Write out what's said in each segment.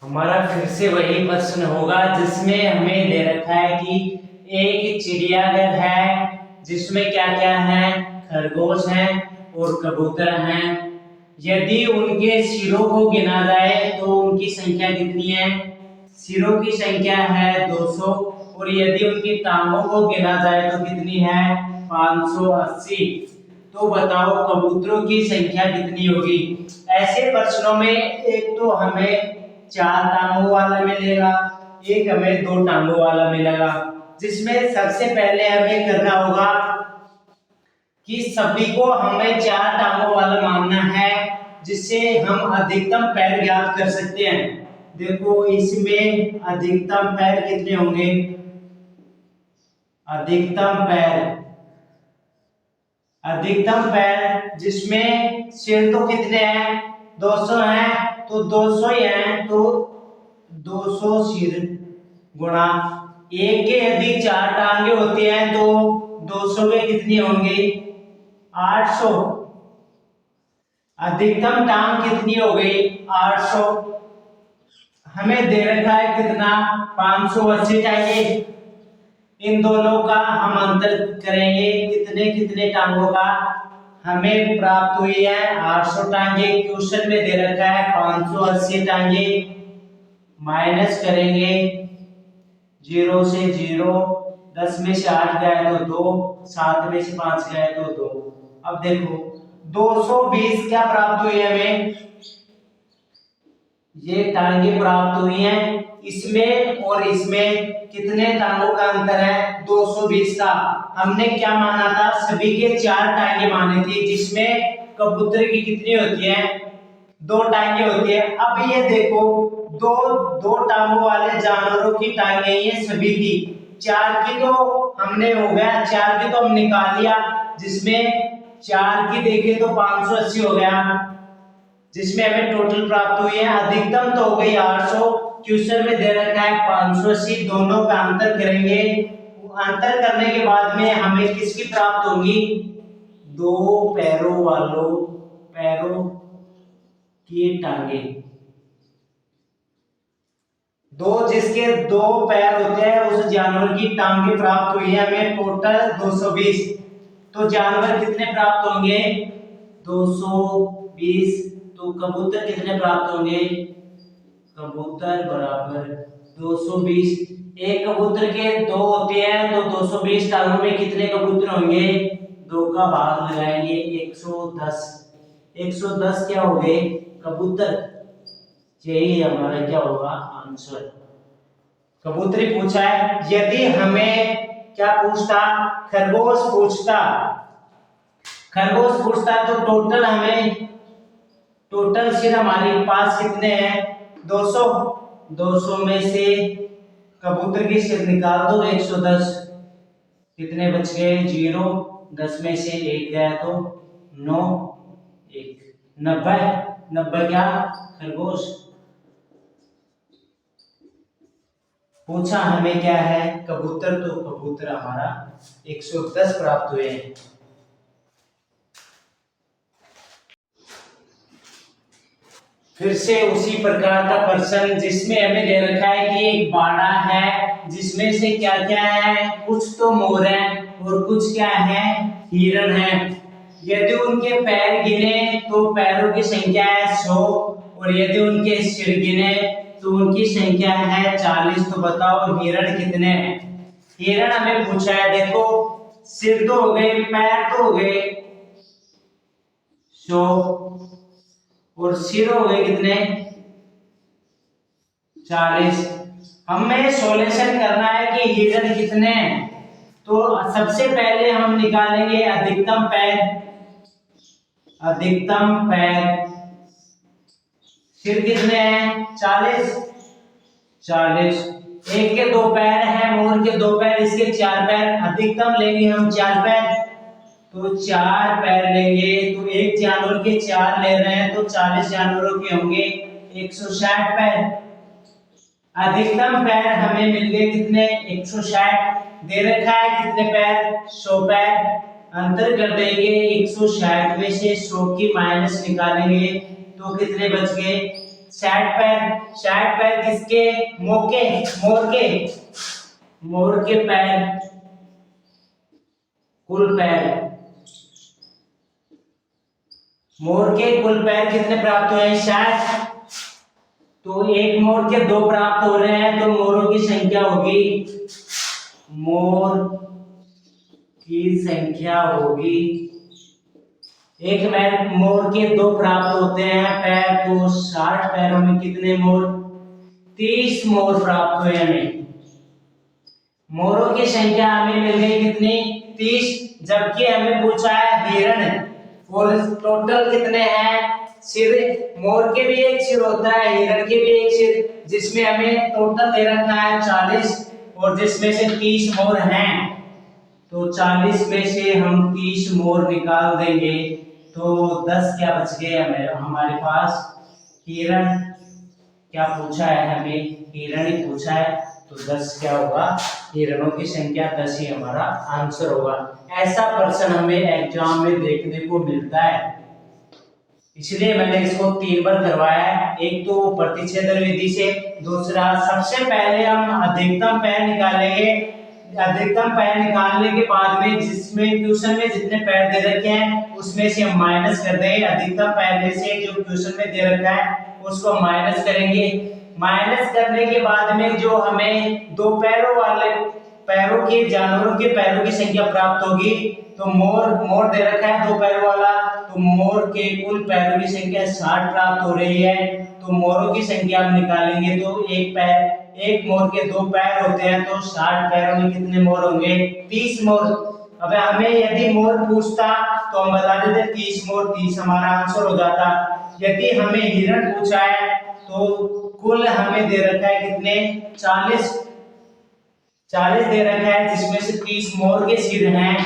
हमारा फिर से वही प्रश्न होगा जिसमें हमें दे रखा है कि एक चिड़ियाघर है जिसमें क्या क्या है, खरगोश हैं और कबूतर हैं। यदि उनके सिरों को गिना जाए तो उनकी संख्या कितनी है? सिरों की संख्या है 200 और यदि उनकी टांगों को गिना जाए तो कितनी है? 580। तो बताओ कबूतरों की संख्या कितनी होगी? ऐसे प्रश्नों में एक तो हमें 4 टांगों वाला मिलेगा, एक हमें 2 टांगों वाला मिलेगा, जिसमें सबसे पहले हमें करना होगा कि सभी को हमें 4 टांगों वाला मानना है, जिससे हम अधिकतम पैर ज्ञात कर सकते हैं। देखो इसमें अधिकतम पैर कितने होंगे? अधिकतम पैर जिसमें सिर तो कितने हैं? 200 हैं, तो 200 ही हैं, तो 200 सिर गुणा एक के यदि 4 टांगे होती हैं तो 200 में कितनी होंगी? 800। अधिकतम टांग कितनी हो गई? 800। हमें दे रखा है कितना? 580 टांगे। इन दोनों का हम अंतर करेंगे, कितने कितने टांगों का हमें प्राप्त हुई है? 800 टांगे। क्वेश्चन में दे रखा है 580 टांगे। माइनस करेंगे 0 से 0, 10 में से 8 गया तो 2, 7 में से 5 गया तो 2। अब देखो 220 क्या प्राप्त हुई है हमें? ये टांगे प्राप्त हुई हैं। इसमें और इसमें कितने टांगों का अंतर है? 220 का। हमने क्या माना था? सभी के 4 टांगे माने थे, जिसमें कबूतर की कितनी होती है? 2 टांगे होती है। अब ये देखो दो टांगों वाले जानवरों की टांगे ये सभी की, 4 की तो हमने हो गया, 4 की तो हम निकाल लिया, जिसमें 4 की देखे तो 580 हो गया, जिसमें हमें टोटल प्राप्त हुई है। अधिकतम तो हो गई 800। क्वेश्चन में दे रखा है 580। दोनों का अंतर करेंगे, अंतर करने के बाद में हमें किसकी प्राप्त होगी? 2 पैरों की टांगे। जिसके 2 पैर होते हैं उस जानवर की टांगे प्राप्त हुई है हमें टोटल 220। तो जानवर कितने प्राप्त होंगे? 220। तो कबूतर कितने प्राप्त होंगे? कबूतर बराबर 220। एक कबूतर के 2 होते हैं तो 220 टांगों में कितने कबूतर होंगे? 2 का भाग लगाएंगे 110। 110 क्या हो गए? कबूतर। यही हमारा क्या होगा? आंसर। कबूतरी पूछा है। यदि हमें क्या पूछता? खरगोश पूछता तो टोटल सिर हमारे पास कितने हैं? 200। 200 में से कबूतर की सिर निकाल दो 110। कितने बच गए? 0। 10 में से 1 गया तो 9, 1 90। 90 क्या? खरगोश। पूछा हमें क्या है? कबूतर। तो कबूतर हमारा 110 प्राप्त हुए हैं। फिर से उसी प्रकार का प्रश्न जिसमें हमें दे रखा है कि एक बाड़ा है जिसमें से क्या क्या है? कुछ तो मोर है और कुछ क्या है? हिरण है। यदि उनके पैर गिने तो पैरों की संख्या है 100 और यदि उनके सिर गिने तो उनकी संख्या है 40। तो बताओ हिरण कितने हैं? हिरण हमें पूछा है। देखो सिर तो हो गए, पैर तो हो गए 100 और सिर हो गए कितने? 40। हमें सॉल्यूशन करना है कि हिरण कितने हैं। तो सबसे पहले हम निकालेंगे अधिकतम पैर। सिर कितने हैं? 40। 40। एक के 2 पैर हैं, मोर के 2 पैर, इसके 4 पैर। अधिकतम लेंगे हम 4 पैर, तो 4 पैर लेंगे। तो एक जानवर के 4 ले रहे हैं तो 40 जानवरों के होंगे 160 पैर। अधिकतम पैर हमें मिल गए कितने? 160। दे रखा है कितने पैर? 100 पैर। अंतर कर देंगे 160 में से 100 की माइनस निकालेंगे तो कितने बच गए? 60 पैर किसके? मोर के पैर, कुल पैर। मोर के कुल पैर कितने प्राप्त हुए हैं? 60। तो एक मोर के 2 प्राप्त हो रहे हैं, तो मोरों की संख्या होगी, मोर की संख्या होगी, एक मोर के 2 प्राप्त होते हैं पैर, तो 60 पैरों में कितने मोर? 30 मोर प्राप्त हुए हमें। मोरों की संख्या हमें मिल गई कितनी? 30। जबकि हमें पूछा है हिरण, और टोटल कितने हैं सिर? मोर के भी एक सिर होता है, हिरण के भी एक सिर, जिसमें हमें टोटल दे रखा है 40, और जिसमें से 30 मोर हैं। तो 40 में से हम 30 मोर निकाल देंगे, तो 10 क्या बच गए हमारे पास? हिरण। क्या पूछा है हमें? हिरण ही पूछा है, तो 10 क्या होगा? हिरणों की संख्या 10 ही हमारा आंसर होगा। ऐसा प्रश्न हमें एग्जाम में देखने को मिलता है, इसलिए मैंने इसको 3 बार करवाया है। एक तो प्रतिच्छेदन विधि से, दूसरा सबसे पहले हम अधिकतम पैर निकालेंगे। अधिकतम पैर निकालने के बाद में जिसमें क्वेश्चन में जितने पैर दे रखे हैं उसमें से हम माइनस कर देंगे। अधिकतम पैर में से जो क्वेश्चन में दे रखा है उसको माइनस करेंगे। माइनस करने के बाद में जो हमें 2 पैरों वाले पैरों के जानवरों के पैरों की संख्या प्राप्त होगी, तो मोर दे रखा है 2 पैरों वाला, तो मोर के कुल पैरों की संख्या 60 प्राप्त हो रही है। तो मोरों की संख्या हम निकालेंगे, तो एक मोर के 2 पैर होते हैं, तो 60 पैरों में कितने मोर होंगे? 30 मोर। अब हमें यदि मोर पूछता तो हम बता देते 30 मोर, 30 हमारा आंसर हो जाता। यदि हमें हिरण पूछा है तो कुल हमें दे रखा है कितने? 40 दे रखा है, जिसमें से 30 मोर के सिर हैं।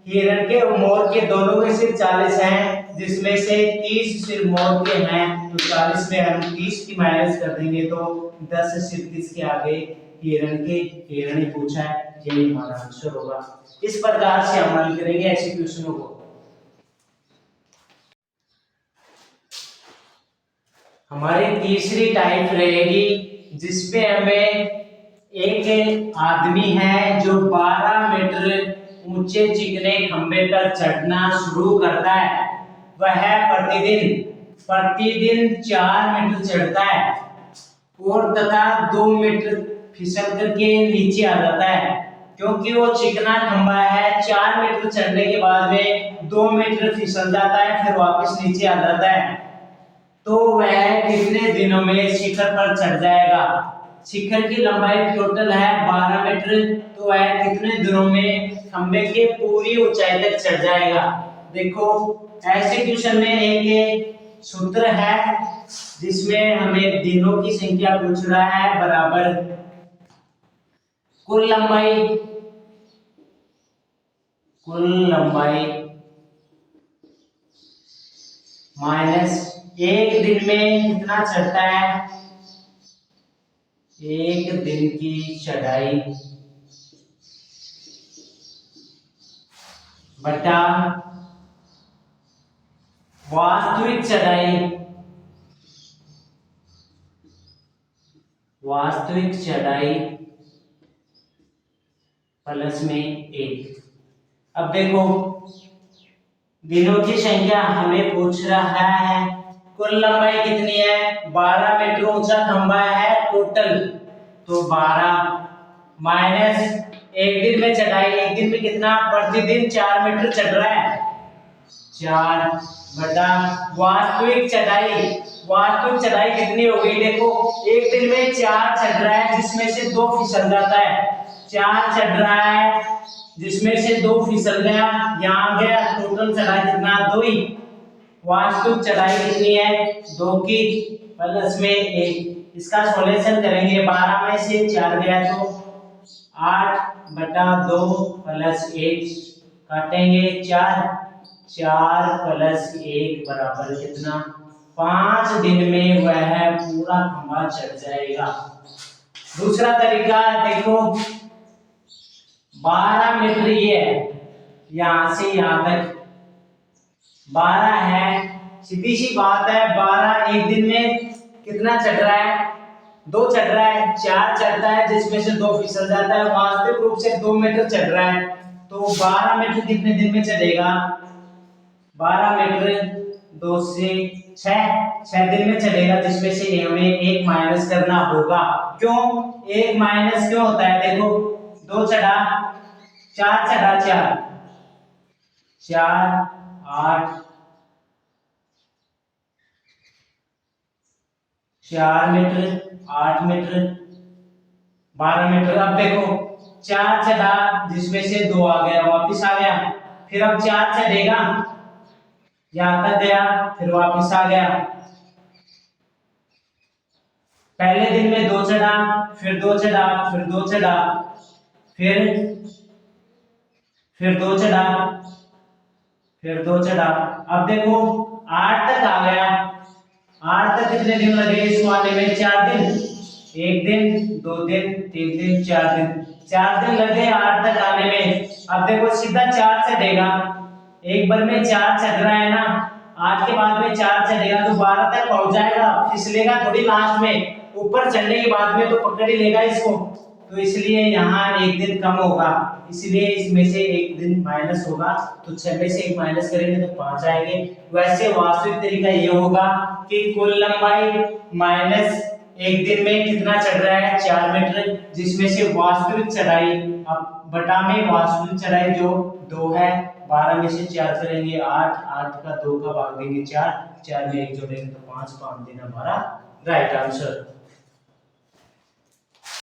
हिरण के और मोर के दोनों के सिर 40 हैं, जिसमें से 30 सिर मोर के हैं, तो 40 में हम 30 की माइनस कर देंगे, तो 10 सिर किसके आगे? हिरण के। हिरण ही पूछा है, यही हमारा आंसर होगा। इस प्रकार से हम हल करेंगे ऐसे क्वेश्चनों को। हमारी तीसरी टाइप रहेगी जिसपे हमें एक आदमी है जो 12 मीटर ऊंचे चिकने खंबे पर चढ़ना शुरू करता है। वह प्रतिदिन 4 मीटर चढ़ता है और तथा 2 मीटर फिसल करके नीचे आ जाता है। क्योंकि वो चिकना खंबा है, 4 मीटर चढ़ने के बाद में 2 मीटर फिसल जाता है, फिर वापस नीचे आ जाता है। तो वह कितने दिनों में शिखर पर चढ़ जाएगा? शिखर की लंबाई टोटल है 12 मीटर, तो वह कितने दिनों में खंबे के पूरी ऊंचाई तक चढ़ जाएगा? देखो, ऐसे क्वेश्चन में एक सूत्र है जिसमें हमें दिनों की संख्या पूछ रहा है, बराबर कुल लंबाई माइनस एक दिन में कितना चढ़ता है? एक दिन की चढ़ाई बटा वास्तविक चढ़ाई प्लस में 1। अब देखो, दिनों की संख्या हमें पूछ रहा है, कुल लंबाई कितनी है? 12 मीटर ऊंचा खंबा है टोटल, तो 12 माइनस एक दिन में चढ़ाई, एक दिन में कितना? प्रतिदिन 4 मीटर चढ़ रहा है, 4 बटा वास्तविक चढ़ाई कितनी हो गई? देखो, एक दिन में 4 चढ़ रहा है, जिसमें से 2 फिसल जाता है। 4 चढ़ रहा है जिसमें से 2 फिसल गया, यहाँ गया, टोटल चढ़ाई कितना? 2 ही। वास्तविक चढ़ाई कितनी है? 2 की प्लस में 1। इसका सॉल्यूशन करेंगे, 12 में से 4 गया तो 8 बटा 2 प्लस 1, काटेंगे 4 प्लस 1 बराबर कितना? 5 दिन में वह पूरा खंबा चढ़ जाएगा। दूसरा तरीका देखो, 12 मीटर ये है, यहां से यहां तक 12 है, सीधी सी बात है, 12 एक दिन में कितना चढ़ रहा है? 2 चढ़ रहा है, 4 चढ़ता है जिसमें से 2 फिसल जाता है। वास्तविक रूप से 2 मीटर चढ़ रहा है, तो 12 मीटर कितने दिन में चढ़ेगा? 12 मीटर 2 से 6 दिन में चलेगा, जिसमें से हमें 1 माइनस करना होगा। क्यों 1 माइनस क्यों होता है? देखो 2 चढ़ा, 4 चढ़ा, 4 8 4 मीटर 8 मीटर 12 मीटर। अब देखो 4 चढ़ा जिसमें से 2 आ गया, वापिस आ गया, फिर अब 4 चढ़ेगा, यहाँ तक गया, फिर वापिस आ गया। पहले दिन में 2 चढ़ा, फिर 2 चढ़ा, फिर 2 चढ़ा, फिर 2 चढ़ा, फिर 2 चढ़ा। अब देखो 8 तक आ गया। 8 तक कितने दिन लगे इसको आने में? 4 दिन। 1 दिन 2 दिन 3 दिन 4 दिन, 4 दिन लगे 8 तक आने में। अब देखो सीधा 4 चढ़ेगा, एक बार में 4 चढ़ रहा है ना, 8 के बाद में 4 चढ़ेगा तो 12 तक पहुंच जाएगा, फिसलेगा थोड़ी लास्ट में। ऊपर चढ़ने के बाद में तो पकड़ ही लेगा इसको, तो इसलिए यहाँ 1 दिन कम होगा, इसलिए इसमें से 1 दिन माइनस होगा। तो 6 में से 1 माइनस करेंगे तो 5 आएंगे। वैसे वास्तविक तरीका ये होगा कि कुल लंबाई माइनस 1 दिन में कितना चढ़ रहा है? 4 मीटर, जिसमें से वास्तविक चढ़ाई, अब बटा में वास्तविक चढ़ाई जो 2 है, 12 में से 4 करेंगे 8, 8 का 2 का भाग देंगे 4, 4 में 1 जोड़ेंगे तो 5, 5 दिन हमारा राइट आंसर।